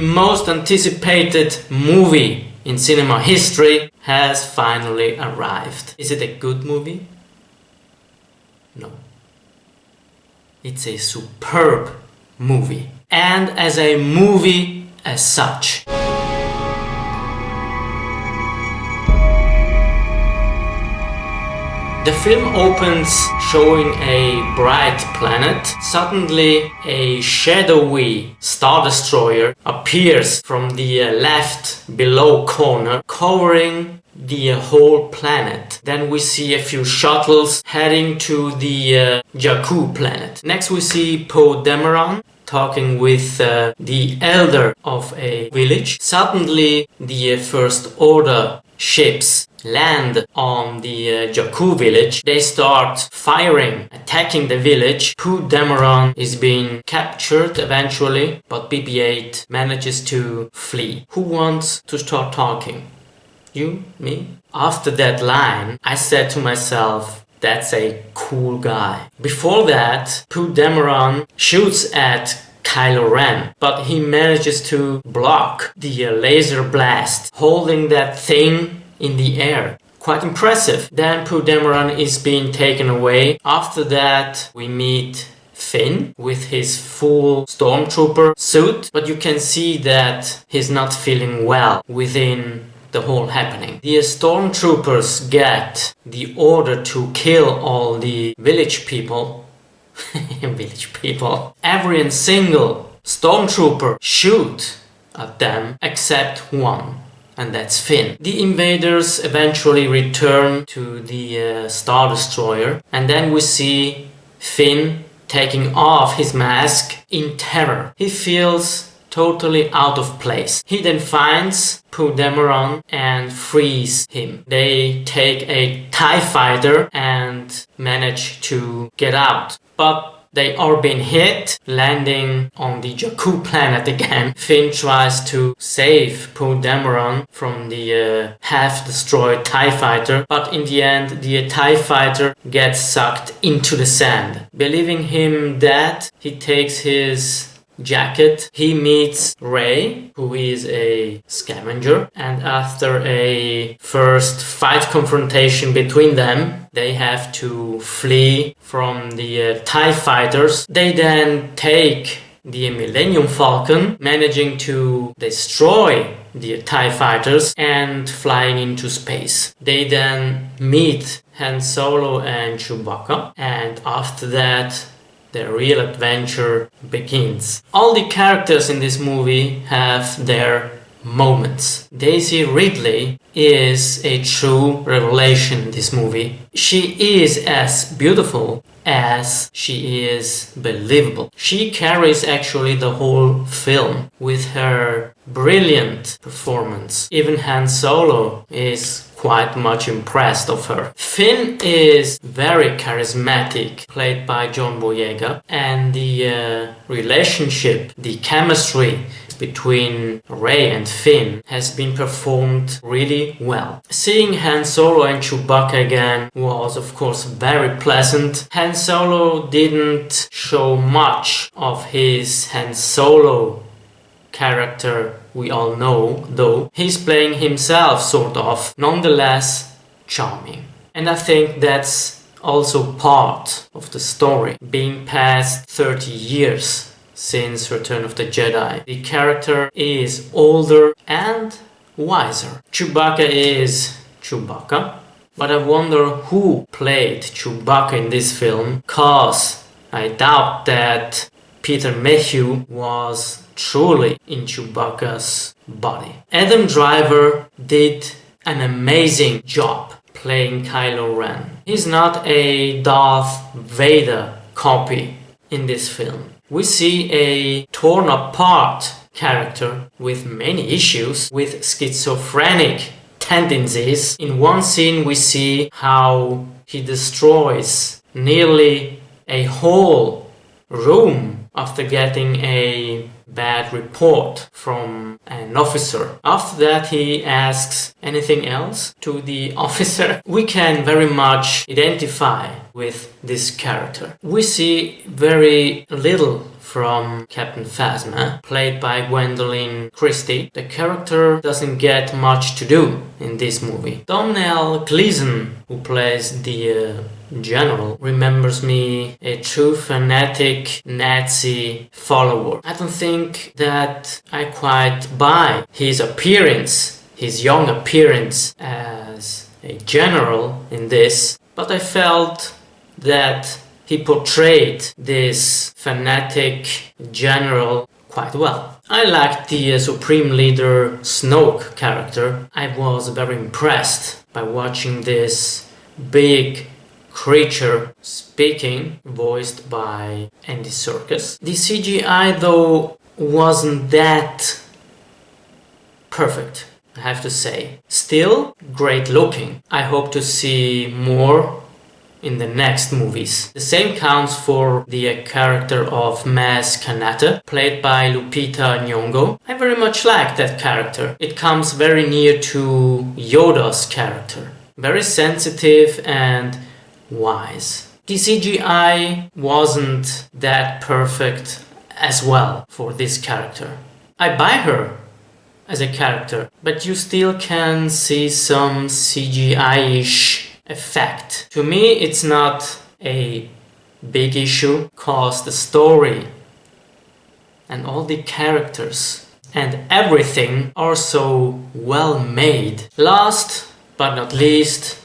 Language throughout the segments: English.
most anticipated movie in cinema history has finally arrived. Is it a good movie? No. It's a superb movie. And as a movie as such. The film opens showing a bright planet. Suddenly, a shadowy Star Destroyer appears from the left below corner, covering the whole planet. Then we see a few shuttles heading to the Jakku planet. Next we see Poe Dameron talking with the elder of a village. Suddenly, the First Order ships land on the Jakku village. They start firing, attacking the village. Poe Dameron is being captured eventually, but BB-8 manages to flee. Who wants to start talking? You? Me? After that line, I said to myself, that's a cool guy. Before that, Poe Dameron shoots at Kylo Ren, but he manages to block the laser blast, holding that thing in the air. Quite impressive. Then Poe Dameron is being taken away. After that we meet Finn with his full stormtrooper suit, but you can see that he's not feeling well within the whole happening. The stormtroopers get the order to kill all the village people. Village people. Every and single stormtrooper shoot at them except one. And that's Finn. The invaders eventually return to the Star Destroyer, and then we see Finn taking off his mask in terror. He feels totally out of place. He then finds Poe Dameron and frees him. They take a TIE fighter and manage to get out, but they are being hit, landing on the Jakku planet again. Finn tries to save Poe Dameron from the half-destroyed TIE fighter, but in the end the TIE fighter gets sucked into the sand. Believing him dead, he takes his jacket. He meets Rey, who is a scavenger, and after a first fight confrontation between them, they have to flee from the TIE fighters. They then take the Millennium Falcon, managing to destroy the TIE fighters and flying into space. They then meet Han Solo and Chewbacca, and after that the real adventure begins. All the characters in this movie have their moments. Daisy Ridley is a true revelation in this movie. She is as beautiful as she is believable. She carries actually the whole film with her brilliant performance. Even Han Solo is quite much impressed of her. Finn is very charismatic, played by John Boyega, and the relationship, the chemistry between Rey and Finn has been performed really well. Seeing Han Solo and Chewbacca again was of course very pleasant. Han Solo didn't show much of his Han Solo character we all know, though. He's playing himself, sort of. Nonetheless, charming. And I think that's also part of the story. Being past 30 years since Return of the Jedi, the character is older and wiser. Chewbacca is Chewbacca, but I wonder who played Chewbacca in this film, cause I doubt that Peter Mayhew was truly in Chewbacca's body. Adam Driver did an amazing job playing Kylo Ren. He's not a Darth Vader copy in this film. We see a torn apart character with many issues, with schizophrenic tendencies. In one scene we see how he destroys nearly a whole room after getting a bad report from an officer. After that he asks anything else to the officer. We can very much identify with this character. We see very little from Captain Phasma, played by Gwendoline Christie. The character doesn't get much to do in this movie. Domhnall Gleeson, who plays the general, remembers me a true fanatic Nazi follower. I don't think that I quite buy his appearance, his young appearance as a general in this, but I felt that he portrayed this fanatic general quite well. I liked the Supreme Leader Snoke character. I was very impressed by watching this big creature speaking, voiced by Andy Serkis. The CGI though wasn't that perfect, I have to say. Still great looking. I hope to see more in the next movies. The same counts for the character of Maz Kanata, played by Lupita Nyong'o. I very much like that character. It comes very near to Yoda's character. Very sensitive and wise. The CGI wasn't that perfect as well for this character. I buy her as a character, but you still can see some CGI-ish effect. To me, it's not a big issue, cause the story and all the characters and everything are so well made. Last but not least,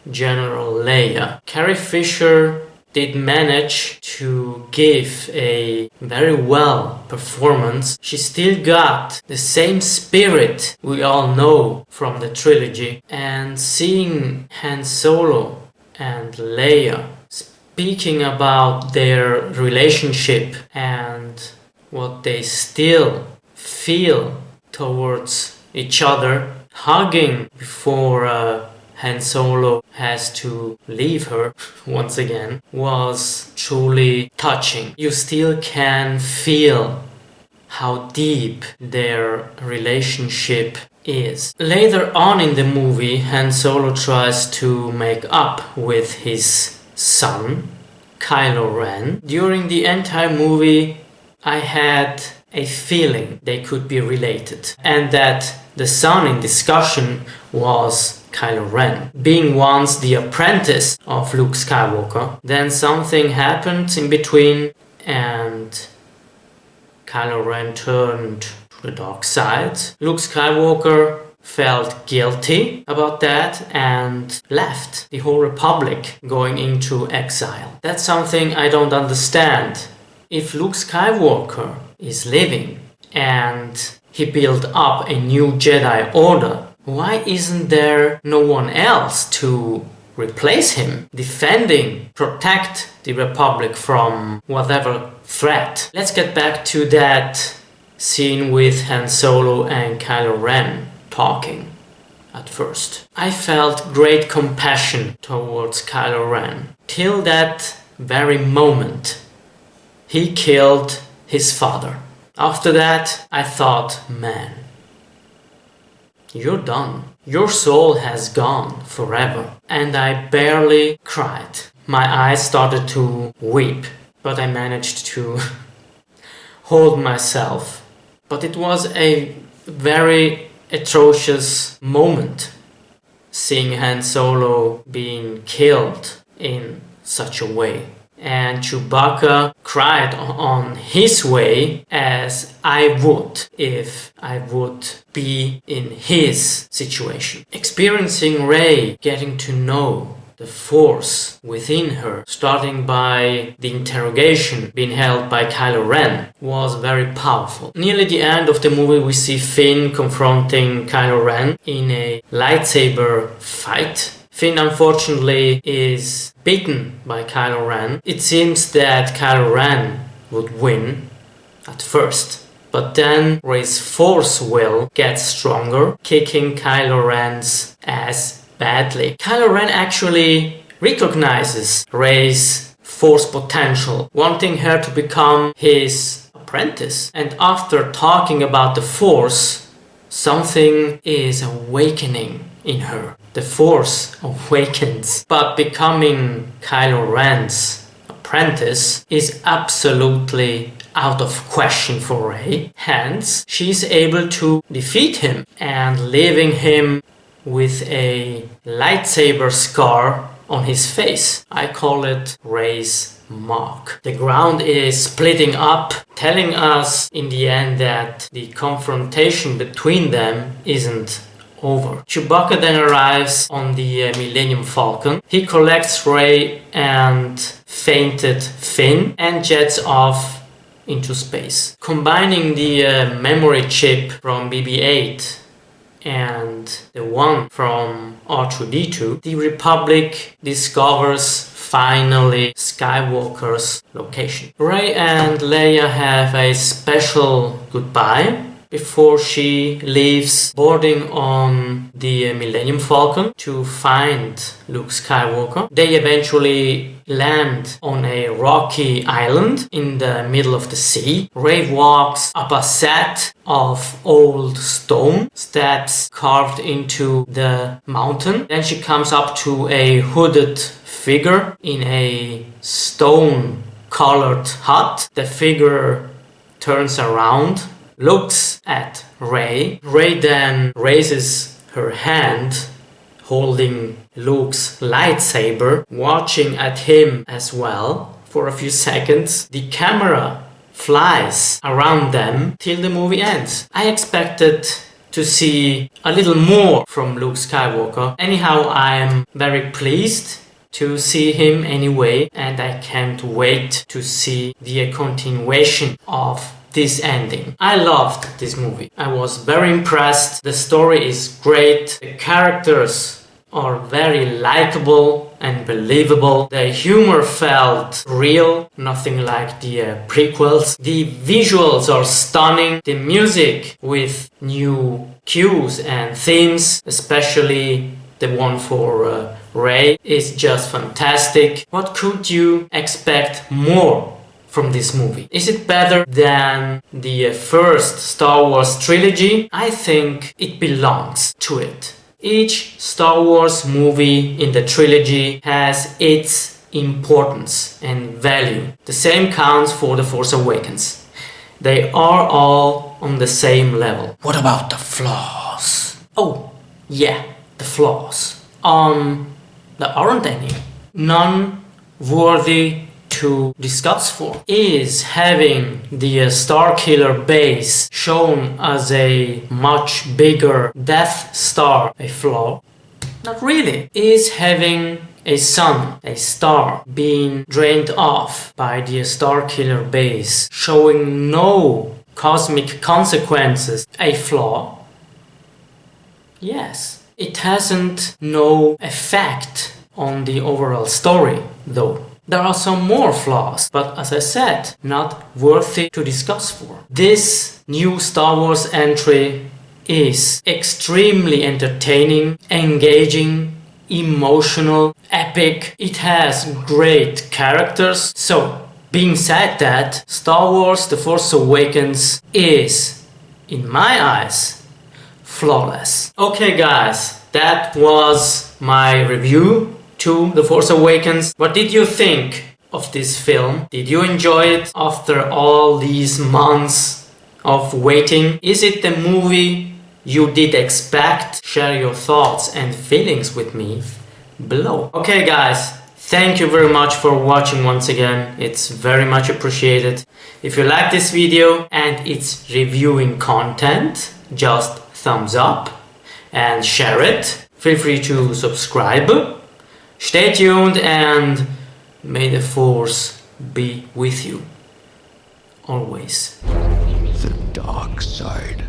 General Leia. Carrie Fisher did manage to give a very well performance. She still got the same spirit we all know from the trilogy. And seeing Han Solo and Leia speaking about their relationship and what they still feel towards each other, hugging before Han Solo has to leave her once again, was truly touching. You still can feel how deep their relationship is. Later on in the movie, Han Solo tries to make up with his son, Kylo Ren. During the entire movie, I had a feeling they could be related, and that the son in discussion was Kylo Ren, being once the apprentice of Luke Skywalker. Then something happened in between and Kylo Ren turned to the dark side. Luke Skywalker felt guilty about that and left the whole Republic, going into exile. That's something I don't understand. If Luke Skywalker is living and he built up a new Jedi Order, why isn't there no one else to replace him, defending, protect the Republic from whatever threat? Let's get back to that scene with Han Solo and Kylo Ren talking at first. I felt great compassion towards Kylo Ren till that very moment he killed his father. After that, I thought, man, you're done. Your soul has gone forever. And I barely cried. My eyes started to weep, but I managed to hold myself. But it was a very atrocious moment, seeing Han Solo being killed in such a way. And Chewbacca cried on his way, as I would if I would be in his situation. Experiencing Rey getting to know the Force within her, starting by the interrogation being held by Kylo Ren, was very powerful. Nearly the end of the movie, we see Finn confronting Kylo Ren in a lightsaber fight. Finn unfortunately is beaten by Kylo Ren. It seems that Kylo Ren would win at first, but then Rey's Force will gets stronger, kicking Kylo Ren's ass badly. Kylo Ren actually recognizes Rey's Force potential, wanting her to become his apprentice. And after talking about the Force, something is awakening in her. The Force awakens, but becoming Kylo Ren's apprentice apprentice is absolutely out of question for Rey. Hence, she's able to defeat him and leaving him with a lightsaber scar on his face. I call it Rey's mark. The ground is splitting up, telling us in the end that the confrontation between them isn't over. Chewbacca then arrives on the Millennium Falcon. He collects Rey and fainted Finn and jets off into space. Combining the memory chip from BB-8 and the one from R2-D2, the Republic discovers finally Skywalker's location. Rey and Leia have a special goodbye before she leaves, boarding on the Millennium Falcon to find Luke Skywalker. They eventually land on a rocky island in the middle of the sea. Rey walks up a set of old stone steps carved into the mountain. Then she comes up to a hooded figure in a stone-colored hut. The figure turns around, looks at Rey. Rey then raises her hand, holding Luke's lightsaber, watching at him as well for a few seconds. The camera flies around them till the movie ends. I expected to see a little more from Luke Skywalker. Anyhow, I am very pleased to see him anyway, and I can't wait to see the continuation of this ending. I loved this movie. I was very impressed. The story is great. The characters are very likable and believable. The humor felt real, nothing like the prequels. The visuals are stunning. The music with new cues and themes, especially the one for Rey, is just fantastic. What could you expect more from this movie? Is it better than the first Star Wars trilogy? I think it belongs to it. Each Star Wars movie in the trilogy has its importance and value. The same counts for The Force Awakens. They are all on the same level. What about the flaws? Oh, yeah, the flaws. There aren't any. None worthy to discuss for. Is having the Starkiller base shown as a much bigger Death Star a flaw? Not really. Is having a sun, a star, being drained off by the Starkiller base, showing no cosmic consequences, a flaw? Yes. It hasn't no effect on the overall story, though. There are some more flaws, but as I said, not worthy to discuss for. This new Star Wars entry is extremely entertaining, engaging, emotional, epic. It has great characters. So, being said that, Star Wars The Force Awakens is, in my eyes, flawless. Okay guys, that was my review to The Force Awakens. What did you think of this film? Did you enjoy it after all these months of waiting? Is it the movie you did expect? Share your thoughts and feelings with me below. Okay guys, thank you very much for watching once again. It's very much appreciated. If you like this video and its reviewing content, just thumbs up and share it. Feel free to subscribe. Stay tuned and may the Force be with you always. The dark side.